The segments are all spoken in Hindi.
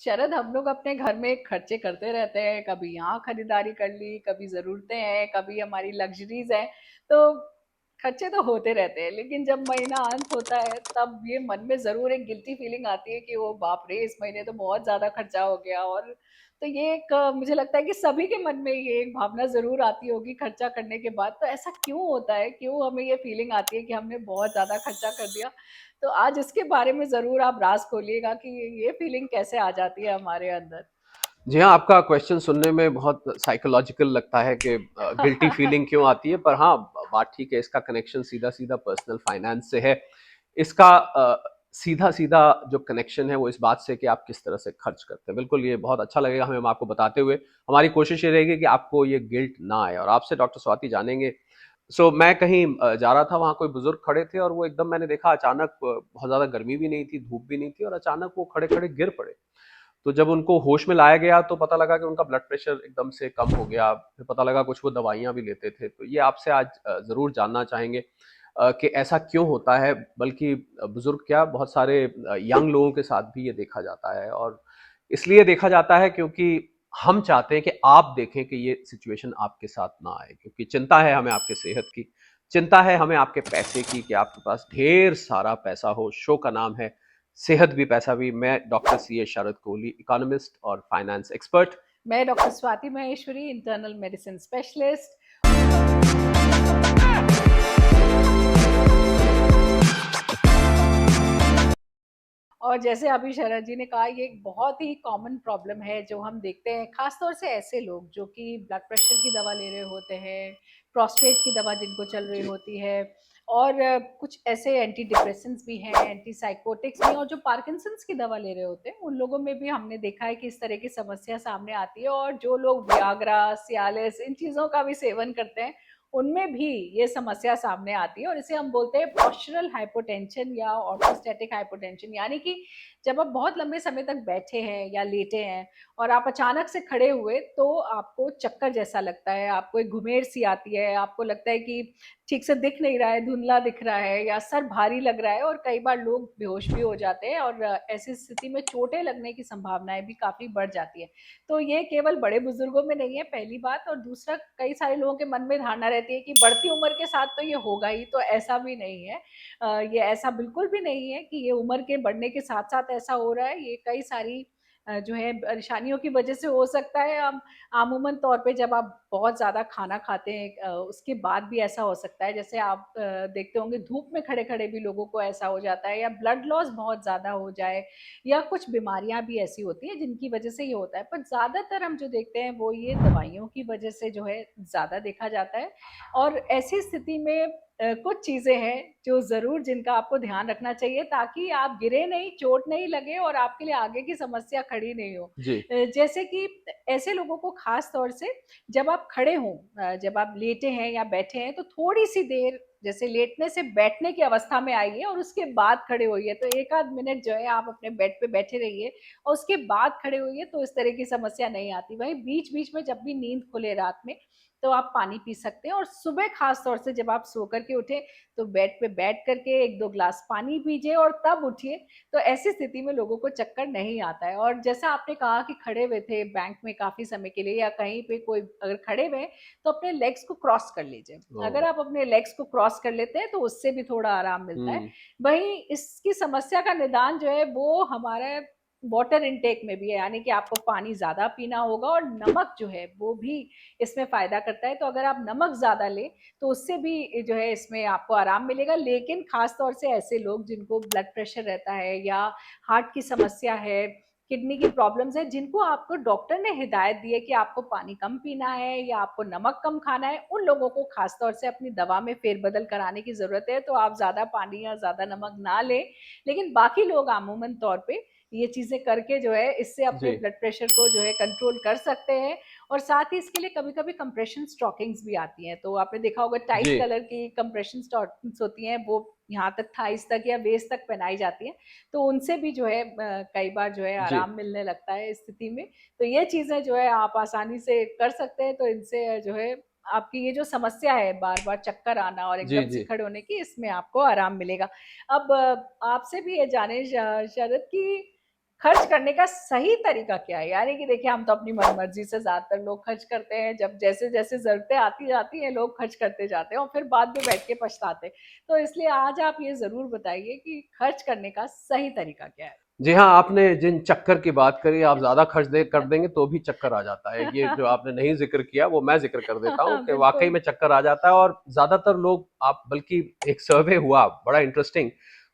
शरद, हम लोग अपने घर में खर्चे करते रहते हैं, कभी यहाँ खरीदारी कर ली, कभी जरूरतें हैं, कभी हमारी लग्जरीज हैं। तो खर्चे तो होते रहते हैं, लेकिन जब महीना अंत होता है तब ये मन में जरूर एक गिल्टी फीलिंग आती है कि वो बाप रे, इस महीने तो बहुत ज्यादा खर्चा हो गया। और तो ये एक मुझे लगता है कि सभी के मन में ये एक भावना जरूर आती होगी खर्चा करने के बाद। तो ऐसा क्यों होता है, क्यों हमें ये फीलिंग आती है कि हमने बहुत ज्यादा खर्चा कर दिया? तो आज इसके बारे में ज़रूर आप राज़ खोलिएगा कि ये फीलिंग कैसे आ जाती है हमारे अंदर। जी हाँ, आपका क्वेश्चन सुनने में बहुत साइकोलॉजिकल लगता है कि गिल्टी फीलिंग क्यों आती है, पर हाँ, बात ठीक है। इसका कनेक्शन सीधा सीधा पर्सनल फाइनेंस से है। इसका सीधा सीधा जो कनेक्शन है वो इस बात से कि आप किस तरह से खर्च करते हैं। बिल्कुल, ये बहुत अच्छा लगेगा हमें आपको बताते हुए। हमारी कोशिश ये रहेगी कि आपको ये गिल्ट ना आए। और आपसे डॉक्टर स्वाति जानेंगे। मैं कहीं जा रहा था, वहाँ कोई बुजुर्ग खड़े थे और वो एकदम, मैंने देखा अचानक, बहुत ज्यादा गर्मी भी नहीं थी, धूप भी नहीं थी, और अचानक वो खड़े खड़े गिर पड़े। तो जब उनको होश में लाया गया तो पता लगा कि उनका ब्लड प्रेशर एकदम से कम हो गया। फिर पता लगा कुछ वो दवाइयां भी लेते थे। तो ये आपसे आज जरूर जानना चाहेंगे कि ऐसा क्यों होता है। बल्कि बुजुर्ग क्या, बहुत सारे यंग लोगों के साथ भी ये देखा जाता है। और इसलिए देखा जाता है क्योंकि हम चाहते हैं कि आप देखें कि ये सिचुएशन आपके साथ ना आए, क्योंकि चिंता है हमें आपके सेहत की, चिंता है हमें आपके पैसे की, कि आपके पास ढेर सारा पैसा हो। शो का नाम है सेहत भी पैसा भी। मैं डॉक्टर सी एस शरद कोहली, इकोनॉमिस्ट और फाइनेंस एक्सपर्ट। मैं doctor Swati Maheshwari, internal medicine specialist. और जैसे अभी शरद जी ने कहा, ये एक बहुत ही कॉमन प्रॉब्लम है जो हम देखते हैं, खासतौर से ऐसे लोग जो कि ब्लड प्रेशर की दवा ले रहे होते हैं, प्रोस्टेट की दवा जिनको चल रही होती है, और कुछ ऐसे एंटी डिप्रेसेंट्स भी हैं, एंटी साइकोटिक्स भी, और जो पार्किंसंस की दवा ले रहे होते हैं उन लोगों में भी हमने देखा है कि इस तरह की समस्या सामने आती है। और जो लोग वियाग्रा, सियालिस, इन चीज़ों का भी सेवन करते हैं, उनमें भी ये समस्या सामने आती है। और इसे हम बोलते हैं पोस्चरल हाइपोटेंशन या ऑर्थोस्टैटिक हाइपोटेंशन। यानी कि जब आप बहुत लंबे समय तक बैठे हैं या लेटे हैं और आप अचानक से खड़े हुए, तो आपको चक्कर जैसा लगता है, आपको एक घुमेर सी आती है, आपको लगता है कि ठीक से दिख नहीं रहा है, धुंधला दिख रहा है, या सर भारी लग रहा है, और कई बार लोग बेहोश भी हो जाते हैं। और ऐसी स्थिति में चोटें लगने की संभावनाएं भी काफी बढ़ जाती है। तो ये केवल बड़े बुजुर्गों में नहीं है, पहली बात। और दूसरा, कई सारे लोगों के मन में धारणा रहती है कि बढ़ती उम्र के साथ तो ये होगा ही, तो ऐसा भी नहीं है। ये ऐसा बिल्कुल भी नहीं है कि ये उम्र के बढ़ने के साथ साथ ऐसा हो रहा है। ये कई सारी जो है परेशानियों की वजह से हो सकता है। आमूमन तौर पे जब आप बहुत ज़्यादा खाना खाते हैं, उसके बाद भी ऐसा हो सकता है। जैसे आप देखते होंगे, धूप में खड़े खड़े भी लोगों को ऐसा हो जाता है, या ब्लड लॉस बहुत ज़्यादा हो जाए, या कुछ बीमारियां भी ऐसी होती हैं जिनकी वजह से ये होता है। पर ज़्यादातर हम जो देखते हैं वो ये दवाइयों की वजह से जो है ज़्यादा देखा जाता है। और ऐसी स्थिति में कुछ चीज़ें हैं जो ज़रूर, जिनका आपको ध्यान रखना चाहिए, ताकि आप गिरे नहीं, चोट नहीं लगे, और आपके लिए आगे की समस्या खड़ी नहीं हो। जी। जैसे कि ऐसे लोगों को खास तौर से, जब आप खड़े हों, जब आप लेटे हैं या बैठे हैं, तो थोड़ी सी देर, जैसे लेटने से बैठने की अवस्था में आइए और उसके बाद खड़े होइए। तो एक आध मिनट जो है आप अपने बेड पे बैठे रहिए और उसके बाद खड़े होइए, तो इस तरह की समस्या नहीं आती। वहीं बीच बीच में जब भी नींद खुले रात में, तो आप पानी पी सकते हैं। और सुबह खास तौर से जब आप सो करके उठे, तो बेड पे बैठ करके एक दो ग्लास पानी पीजिए और तब उठिए। तो ऐसी स्थिति में लोगों को चक्कर नहीं आता है। और जैसा आपने कहा कि खड़े हुए थे बैंक में काफी समय के लिए, या कहीं पे कोई अगर खड़े हुए, तो अपने लेग्स को क्रॉस कर लीजिए। अगर ओ। आप अपने लेग्स को क्रॉस कर लेते हैं तो उससे भी थोड़ा आराम मिलता है। हम्म। वहीं इसकी समस्या का निदान जो है वो हमारा वाटर इनटेक में भी है, यानी कि आपको पानी ज्यादा पीना होगा, और नमक जो है वो भी इसमें फायदा करता है। तो अगर आप नमक ज्यादा लें, तो उससे भी जो है इसमें आपको आराम मिलेगा। लेकिन खास तौर से ऐसे लोग जिनको ब्लड प्रेशर रहता है, या हार्ट की समस्या है, किडनी की प्रॉब्लम्स है, जिनको आपको डॉक्टर ने हिदायत दी है कि आपको पानी कम पीना है या आपको नमक कम खाना है, उन लोगों को खास तौर से अपनी दवा में फेरबदल कराने की जरूरत है। तो आप ज्यादा पानी या ज्यादा नमक ना लें। लेकिन बाकी लोग आमूमन तौर पे ये चीजें करके जो है इससे अपने जी। ब्लड प्रेशर को जो है कंट्रोल कर सकते हैं। और साथ ही इसके लिए कभी कभी कंप्रेशन स्टॉकिंग्स भी आती हैं। तो आपने देखा होगा, टाइट जी। कलर की कंप्रेशन स्टॉकिंग्स होती हैं, वो यहाँ तक, थाइस तक या वेस्ट तक पहनाई जाती है। तो उनसे भी जो है कई बार जो है जी। आराम मिलने लगता है इस स्थिति में। तो ये चीजें जो है आप आसानी से कर सकते हैं। तो इनसे जो है आपकी ये जो समस्या है, बार बार चक्कर आना और जी। एकदम से जी। खड़े होने की, इसमें आपको आराम मिलेगा। अब आपसे भी ये जाने शरद की, खर्च करने का सही तरीका क्या है? यानी कि देखिए, हम तो अपनी मनमर्जी से ज्यादातर लोग खर्च करते हैं, जब जैसे जैसे जरूरतें आती जाती हैं लोग खर्च करते जाते हैं और फिर बाद में बैठ के पछताते हैं। तो इसलिए आज आप ये जरूर बताइए कि खर्च करने का सही तरीका क्या है? जी हाँ, आपने जिन चक्कर की बात करी, आप ज़्यादा खर्च दे कर देंगे तो भी चक्कर आ जाता है। ये जो आपने नहीं ज़िक्र किया वो मैं ज़िक्र कर देता हूँ कि वाक़ई बिल्कुल। में चक्कर आ जाता है और ज़्यादातर लोग आप बल्कि एक सर्वे हुआ बड़ा इंटरेस्टिंग,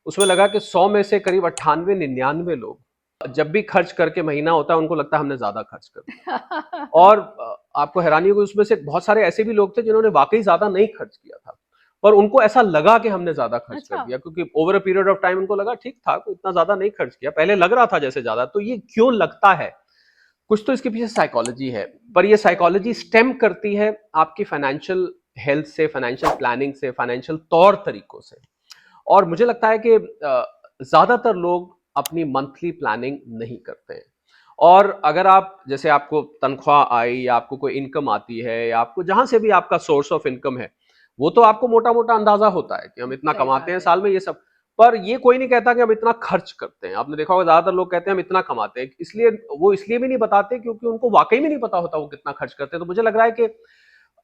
उसमें लगा कि 100 में से करीब 98-99 लोग जब भी खर्च करके महीना होता है उनको लगता है हमने ज़्यादा खर्च कर दिया। और आपको हैरानी होगी उसमें से बहुत सारे ऐसे भी लोग थे जिन्होंने वाक़ई ज़्यादा नहीं खर्च किया था। पर उनको ऐसा लगा कि हमने ज़्यादा खर्च कर अच्छा। दिया क्योंकि over a period of time उनको लगा ठीक था, कोई इतना ज़्यादा नहीं खर्च किया। पहले लग रहा था जैसे ज़्यादा, तो ये क्यों लगता है? कुछ तो इसके पीछे साइकोलॉजी है, पर ये साइकोलॉजी स्टेम करती है आपकी फाइनेंशियल हेल्थ से, फाइनेंशियल प्लानिंग से, फाइनेंशियल तौर तरीकों से। और मुझे लगता है कि ज़्यादातर लोग अपनी मंथली प्लानिंग नहीं करते हैं। और अगर आप जैसे आपको तनख्वाह आई या आपको कोई इनकम आती है या आपको जहां से भी आपका सोर्स ऑफ इनकम है, वो तो आपको मोटा मोटा अंदाजा होता है कि हम इतना सही कमाते बात हैं है। साल में ये सब। पर ये कोई नहीं कहता कि हम इतना खर्च करते हैं। आपने देखा होगा ज्यादातर लोग कहते हैं हम इतना कमाते हैं, इसलिए वो इसलिए भी नहीं बताते क्योंकि उनको वाकई में नहीं पता होता वो कितना खर्च करते हैं। तो मुझे लग रहा है कि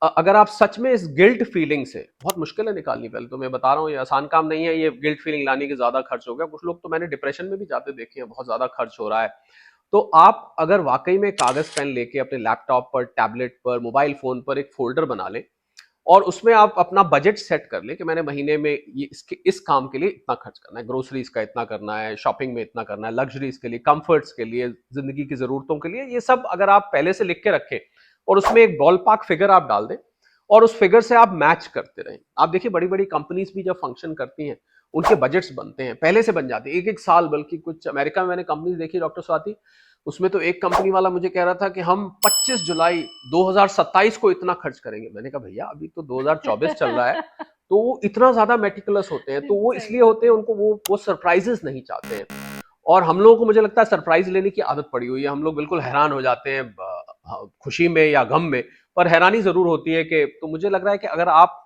अगर आप सच में इस गिल्ट फीलिंग से, बहुत मुश्किल है निकालनी, पहले तो मैं बता रहा हूँ ये आसान काम नहीं है, ये गिल्ट फीलिंग लानी कि ज्यादा खर्च हो गया। कुछ लोग तो मैंने डिप्रेशन में भी जाते देखे हैं, बहुत ज्यादा खर्च हो रहा है। तो आप अगर वाकई में कागज पेन लेके अपने लैपटॉप पर, टैबलेट पर, मोबाइल फोन पर एक फोल्डर बना लें और उसमें आप अपना बजट सेट कर लें कि मैंने महीने में ये इसके इस काम के लिए इतना खर्च करना है, ग्रोसरीज का इतना करना है, शॉपिंग में इतना करना है, लग्जरीज के लिए, कंफर्ट्स के लिए, जिंदगी की जरूरतों के लिए, ये सब अगर आप पहले से लिख के रखें और उसमें एक बॉल पार्क फिगर आप डाल दें और उस फिगर से आप मैच करते रहें। आप देखिए बड़ी बड़ी कंपनीज भी जब फंक्शन करती हैं उनके बजट्स बनते हैं, पहले से बन जाते हैं, एक एक साल। बल्कि कुछ अमेरिका में मैंने कंपनीज देखी डॉक्टर स्वाति, उसमें तो एक कंपनी वाला मुझे कह रहा था कि हम 25 जुलाई 2027 को इतना खर्च करेंगे। मैंने कहा भैया अभी तो 2024 चल रहा है। तो वो इतना ज्यादा मेटिकुलस होते हैं, तो वो सही इसलिए बात होते हैं, है। उनको वो सरप्राइजेस नहीं चाहते हैं। और हम लोगों को मुझे लगता है सरप्राइज लेने की आदत पड़ी हुई है, हम लोग बिल्कुल हैरान हो जाते हैं खुशी में या गम में। पर हैरानी जरूर होती है कि, तो मुझे लग रहा है कि अगर आप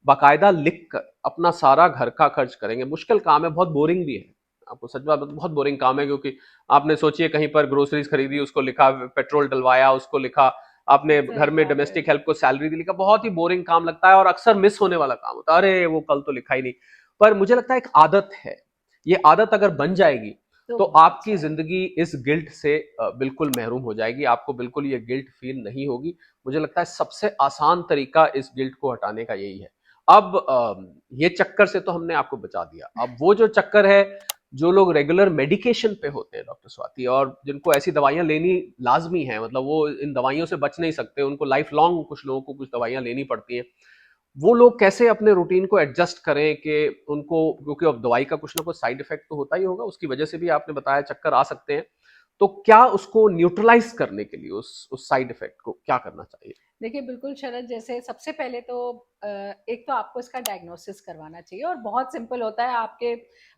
बाकायदा लिख कर अपना सारा घर का खर्च करेंगे, मुश्किल काम है, बहुत बोरिंग भी है। आपको सच बात, बहुत बोरिंग काम है, क्योंकि आपने सोचिए कहीं पर ग्रोसरीज खरीदी, उसको लिखा, पेट्रोल डलवाया, उसको लिखा, आपने घर सही में बात है। डोमेस्टिक हेल्प को सैलरी दी, लिखा। बहुत ही बोरिंग काम लगता है और अक्सर मिस होने वाला काम होता है, अरे वो कल तो लिखा ही नहीं। पर मुझे लगता है एक आदत है, ये आदत अगर बन जाएगी तो तो बहुत आपकी अच्छा है। जिंदगी इस गिल्ट से बिल्कुल महरूम हो जाएगी, आपको बिल्कुल ये गिल्ट फील नहीं होगी। मुझे लगता है सबसे आसान तरीका इस गिल्ट को हटाने का यही है। अब ये चक्कर से तो हमने आपको बचा दिया। अब वो जो चक्कर है, जो लोग रेगुलर मेडिकेशन पे होते हैं डॉक्टर स्वाति, और जिनको ऐसी दवाइयां लेनी लाजमी है, मतलब वो इन दवाइयों से बच नहीं सकते, उनको लाइफ लॉन्ग कुछ लोगों को कुछ दवाइयां लेनी पड़ती हैं। वो लोग कैसे अपने रूटीन को एडजस्ट करें कि उनको, क्योंकि अब दवाई का कुछ ना कुछ साइड इफेक्ट तो होता ही होगा, उसकी वजह से भी आपने बताया चक्कर आ सकते हैं। तो क्या उसको न्यूट्रलाइज करने के लिए उस साइड इफेक्ट को क्या करना चाहिए? देखिए, बिल्कुल शरद, जैसे सबसे पहले तो एक तो आपको इसका डायग्नोसिस करवाना चाहिए और बहुत सिंपल होता है।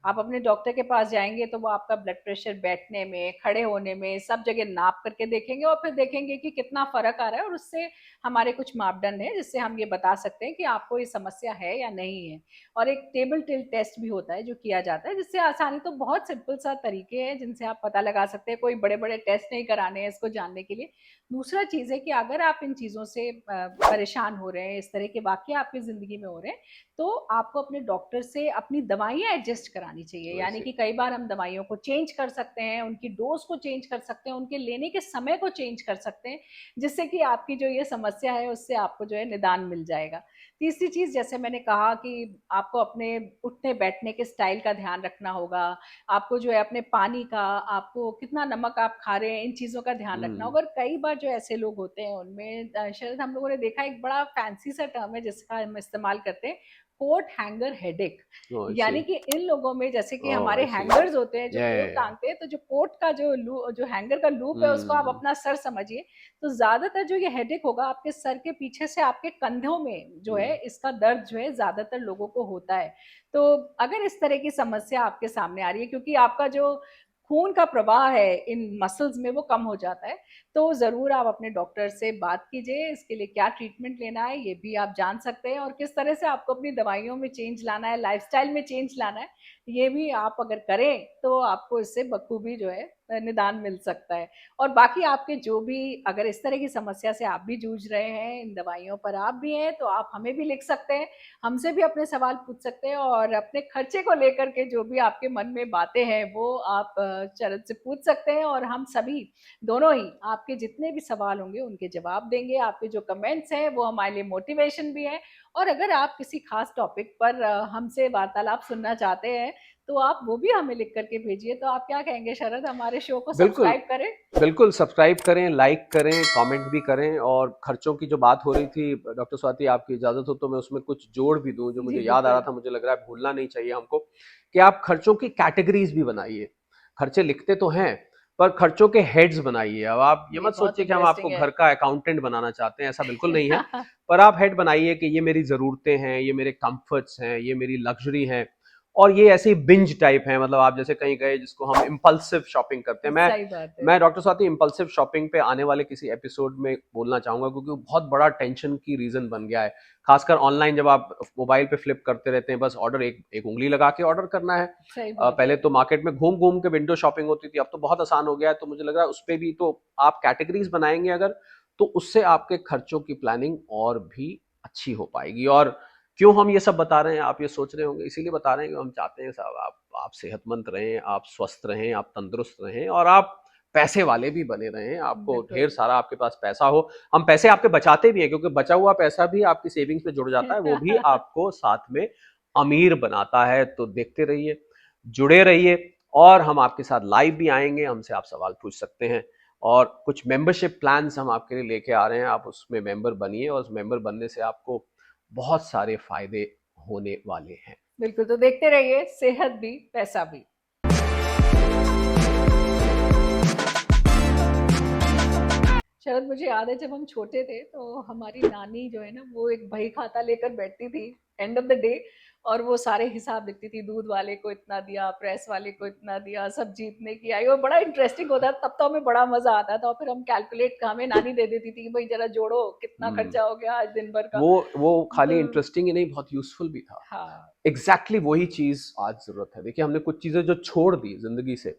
आप अपने डॉक्टर के पास जाएंगे तो वो आपका ब्लड प्रेशर बैठने में, खड़े होने में, सब जगह नाप करके देखेंगे और फिर देखेंगे कि कितना फर्क आ रहा है, और उससे हमारे कुछ मापदंड है जिससे हम ये बता सकते हैं कि आपको ये समस्या है या नहीं है। और एक टेबल टिल्ट टेस्ट भी होता है जो किया जाता है, जिससे आसानी, तो बहुत सिंपल सा तरीके हैं जिनसे आप पता लगा सकते हैं, कोई बड़े बड़े टेस्ट नहीं कराने हैं इसको जानने के लिए। दूसरा चीज़ है कि अगर आप इन चीज़ों से परेशान हो रहे हैं, इस तरह के वाक़ये आपकी ज़िंदगी में हो रहे हैं, तो आपको अपने डॉक्टर से अपनी दवाइयाँ एडजस्ट करानी चाहिए। यानी वैसे कि कई बार हम दवाइयों को चेंज कर सकते हैं, उनकी डोज़ को चेंज कर सकते हैं, उनके लेने के समय को चेंज कर सकते हैं, जिससे कि आपकी जो ये समस्या है, उससे आपको जो है निदान मिल जाएगा। तीसरी चीज़, जैसे मैंने कहा कि आपको अपने उठने-बैठने के स्टाइल का ध्यान रखना होगा। आपको जो है अपने पानी का, आपको कितना नमक आप खा रहे हैं, इन चीज़ों का ध्यान रखना हम्म। होगा। और कई बार जो ऐसे लोग होते हैं उनमें शायद हम लोगों ने देखा, एक बड़ा फैंसी सा टर्म है जिसका हम इस्तेमाल करते हैं, कोट हैंगर हेडेक। ओह आई सी। यानी कि इन लोगों में, जैसे कि ओह हमारे आई सी। हैंगर्स होते हैं जो कोट या। टांगते हैं, तो जो कोट का जो हैंगर का लूप है, उसको आप हम्म। अपना सर समझिए। तो ज्यादातर जो ये हेडेक होगा, आपके सर के पीछे से आपके कंधों में जो है, हम्म। इसका दर्द जो है ज्यादातर लोगों को होता है। तो अगर इस तरह की समस्या आपके सामने आ रही है, क्योंकि आपका जो खून का प्रवाह है इन मसल्स में वो कम हो जाता है, तो ज़रूर आप अपने डॉक्टर से बात कीजिए। इसके लिए क्या ट्रीटमेंट लेना है ये भी आप जान सकते हैं, और किस तरह से आपको अपनी दवाइयों में चेंज लाना है, लाइफस्टाइल में चेंज लाना है, ये भी आप अगर करें तो आपको इससे बखूबी जो है निदान मिल सकता है। और बाकी आपके जो भी, अगर इस तरह की समस्या से आप भी जूझ रहे हैं, इन दवाइयों पर आप भी हैं, तो आप हमें भी लिख सकते हैं, हमसे भी अपने सवाल पूछ सकते हैं, और अपने खर्चे को लेकर के जो भी आपके मन में बातें हैं वो आप शरद से पूछ सकते हैं, और हम सभी दोनों ही आपके जितने भी सवाल होंगे उनके जवाब देंगे। आपके जो कमेंट्स हैं वो हमारे लिए मोटिवेशन भी है, और अगर आप किसी खास टॉपिक पर हमसे वार्तालाप सुनना चाहते हैं तो आप वो भी हमें लिख करके भेजिए। तो आप क्या कहेंगे शरद, हमारे शो को बिल्कुल, सब्सक्राइब करें? बिल्कुल सब्सक्राइब करें, लाइक करें, कमेंट भी करें। और खर्चों की जो बात हो रही थी डॉक्टर स्वाति, आपकी इजाज़त हो तो मैं उसमें कुछ जोड़ भी दूँ, जो जी मुझे याद आ रहा बिल्कुल। था, मुझे लग रहा है भूलना नहीं चाहिए हमको, कि आप खर्चों की कैटेगरीज़ भी बनाइए। खर्चे लिखते तो हैं, पर खर्चों के हेड्स बनाइए। अब आप ये ये मत बहुत सोचिए कि हम आपको इंटरेस्टिंग है। घर का अकाउंटेंट बनाना चाहते हैं, ऐसा बिल्कुल नहीं है। पर आप हेड बनाइए कि ये मेरी ज़रूरतें हैं, ये मेरे कम्फर्ट्स हैं, ये मेरी लग्ज़री हैं, और ये ऐसे ही बिंज टाइप है। मतलब आप जैसे कहीं गए, जिसको हम इम्पल्सिव शॉपिंग करते हैं। मैं सही बात है। मैं डॉक्टर स्वाति इम्पल्सिव शॉपिंग पे आने वाले किसी एपिसोड में बोलना चाहूंगा, क्योंकि वो बहुत बड़ा टेंशन की रीजन बन गया है। खासकर ऑनलाइन जब आप मोबाइल पे फ्लिप करते रहते हैं, बस ऑर्डर एक एक उंगली लगा के ऑर्डर करना है। सही बात पहले है। तो मार्केट में घूम घूम के विंडो शॉपिंग होती थी, अब तो बहुत आसान हो गया है। तो मुझे लग रहा है उस पर भी तो आप कैटेगरीज बनाएंगे अगर, तो उससे आपके खर्चों की प्लानिंग और भी अच्छी हो पाएगी। और क्यों हम ये सब बता रहे हैं, आप ये सोच रहे होंगे, इसीलिए बता रहे हैं कि हम चाहते हैं साहब आप सेहतमंद रहें, आप स्वस्थ रहें, आप तंदुरुस्त रहें, और आप पैसे वाले भी बने रहें, आपको ढेर बिल्कुल। सारा आपके पास पैसा हो। हम पैसे आपके बचाते भी हैं, क्योंकि बचा हुआ पैसा भी आपकी सेविंग्स में जुड़ जाता है, वो भी आपको साथ में अमीर बनाता है। तो देखते रहिए, जुड़े रहिए, और हम आपके साथ लाइव भी आएंगे, हमसे आप सवाल पूछ सकते हैं। और कुछ मेंबरशिप प्लान्स हम आपके लिए लेके आ रहे हैं, आप उसमें मेंबर बनिए, और उस मेंबर बनने से आपको बहुत सारे फायदे होने वाले हैं। बिल्कुल, तो देखते रहिए, सेहत भी पैसा भी। शरद, मुझे याद है जब हम छोटे थे तो हमारी नानी जो है ना वो एक बही खाता लेकर बैठती थी एंड ऑफ द डे, और वो सारे हिसाब लिखती थी, दूध वाले को इतना दिया, प्रेस वाले को इतना दिया, सब्जी इतने की आई, और बड़ा इंटरेस्टिंग होता था। तब तो हमें बड़ा मजा आता था, और फिर हम कैलकुलेट हमें नानी दे देती थी कि भाई जरा जोड़ो कितना हम्म, खर्चा हो गया आज दिन भर का। वो खाली तो इंटरेस्टिंग ही नहीं, बहुत यूजफुल भी था। हाँ। एग्जैक्टली वही चीज आज जरूरत है। देखिए, हमने कुछ चीजें जो छोड़ दी जिंदगी से,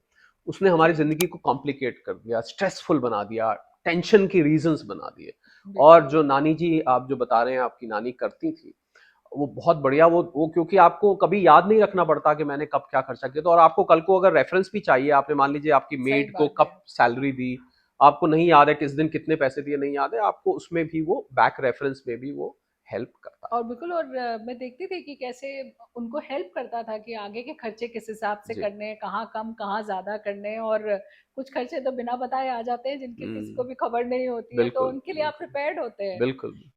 उसने हमारी जी जिंदगी को कॉम्प्लिकेट कर दिया, स्ट्रेसफुल बना दिया, टेंशन की रीजंस बना दिए। और बिल्कुल। जो नानी जी आप जो बता रहे हैं आपकी नानी करती थी, वो बहुत बढ़िया। वो क्योंकि आपको कभी याद नहीं रखना पड़ता कि मैंने कब क्या खर्चा किया। तो और आपको कल को अगर रेफरेंस भी चाहिए, आपने मान लीजिए आपकी सही मेड को बात है। कब सैलरी दी, आपको नहीं याद है किस दिन कितने पैसे दिए, नहीं याद है आपको, उसमें भी वो बैक रेफरेंस में भी वो हेल्प करता और बिल्कुल, और मैं देखती थी कि कैसे उनको हेल्प करता था कि आगे के खर्चे किस हिसाब से है। जी। करने हैं, कहाँ कम कहाँ ज्यादा करने हैं, और कुछ खर्चे तो बिना बताए आ जाते हैं जिनकी किसी को भी खबर नहीं होती है, तो बिल्कुल उनके लिए आप बिल्कुल प्रिपेयर्ड होते हैं। बिल्कुल।